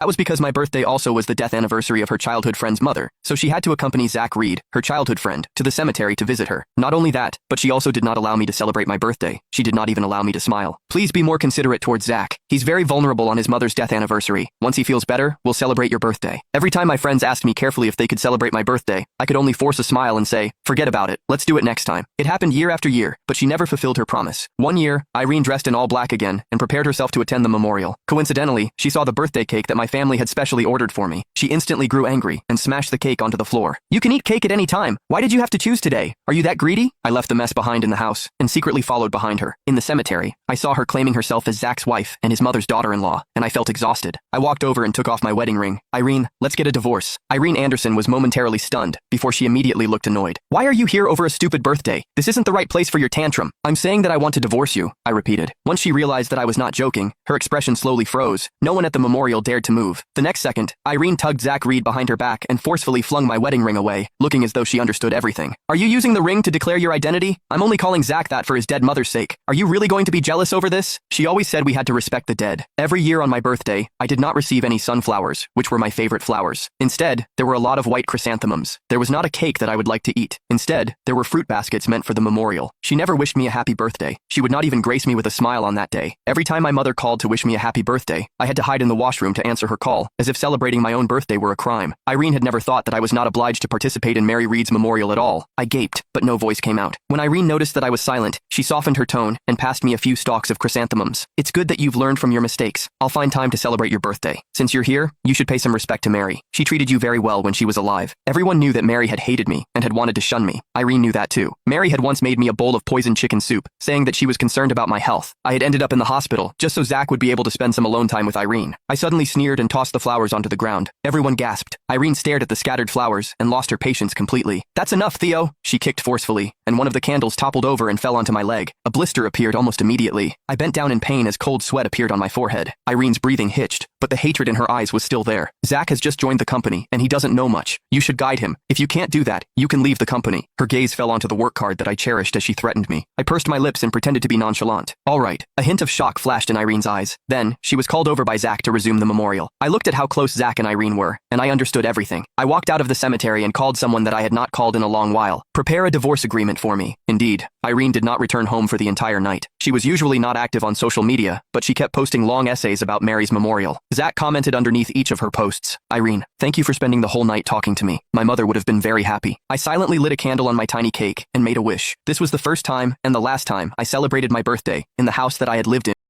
That was because my birthday also was the death anniversary of her childhood friend's mother, so she had to accompany Zach Reed, her childhood friend, to the cemetery to visit her. Not only that, but she also did not allow me to celebrate my birthday. She did not even allow me to smile. Please be more considerate towards Zach. He's very vulnerable on his mother's death anniversary. Once he feels better, we'll celebrate your birthday. Every time my friends asked me carefully if they could celebrate my birthday, I could only force a smile and say, forget about it, let's do it next time. It happened year after year, but she never fulfilled her promise. One year, Irene dressed in all black again and prepared herself to attend the memorial. Coincidentally, she saw the birthday cake that my family had specially ordered for me. She instantly grew angry and smashed the cake onto the floor. You can eat cake at any time. Why did you have to choose today? Are you that greedy? I left the mess behind in the house and secretly followed behind her. In the cemetery, I saw her claiming herself as Zach's wife and his mother's daughter-in-law, and I felt exhausted. I walked over and took off my wedding ring. Irene, let's get a divorce. Irene Anderson was momentarily stunned before she immediately looked annoyed. Why are you here over a stupid birthday? This isn't the right place for your tantrum. I'm saying that I want to divorce you, I repeated. Once she realized that I was not joking, her expression slowly froze. No one at the memorial dared to move. The next second, Irene tugged Zach Reed behind her back and forcefully flung my wedding ring away, looking as though she understood everything. Are you using the ring to declare your identity? I'm only calling Zach that for his dead mother's sake. Are you really going to be jealous over this? She always said we had to respect the dead. Every year on my birthday, I did not receive any sunflowers, which were my favorite flowers. Instead, there were a lot of white chrysanthemums. There was not a cake that I would like to eat. Instead, there were fruit baskets meant for the memorial. She never wished me a happy birthday. She would not even grace me with a smile on that day. Every time my mother called to wish me a happy birthday, I had to hide in the washroom to answer her call, as if celebrating my own birthday were a crime. Irene had never thought that I was not obliged to participate in Mary Reed's memorial at all. I gaped, but no voice came out. When Irene noticed that I was silent, she softened her tone and passed me a few stalks of chrysanthemums. It's good that you've learned from your mistakes. I'll find time to celebrate your birthday. Since you're here, you should pay some respect to Mary. She treated you very well when she was alive. Everyone knew that Mary had hated me and had wanted to shun me. Irene knew that too. Mary had once made me a bowl of poisoned chicken soup, saying that she was concerned about my health. I had ended up in the hospital, just so Zach would be able to spend some alone time with Irene. I suddenly sneered and tossed the flowers onto the ground. Everyone gasped. Irene stared at the scattered flowers and lost her patience completely. That's enough, Theo! She kicked forcefully, and one of the candles toppled over and fell onto my leg. A blister appeared almost immediately. I bent down in pain as cold sweat appeared on my forehead. Irene's breathing hitched, but the hatred in her eyes was still there. Zach has just joined the company, and he doesn't know much. You should guide him. If you can't do that, you can leave the company. Her gaze fell onto the work card that I cherished as she threatened me. I pursed my lips and pretended to be nonchalant. All right. A hint of shock flashed in Irene's eyes. Then, she was called over by Zach to resume the memorial. I looked at how close Zach and Irene were, and I understood everything. I walked out of the cemetery and called someone that I had not called in a long while. Prepare a divorce agreement for me. Indeed, Irene did not return home for the entire night. She was usually not active on social media, but she kept posting long essays about Mary's memorial. Zach commented underneath each of her posts. Irene, thank you for spending the whole night talking to me. My mother would have been very happy. I silently lit a candle on my tiny cake and made a wish. This was the first time and the last time I celebrated my birthday in the house that I had lived in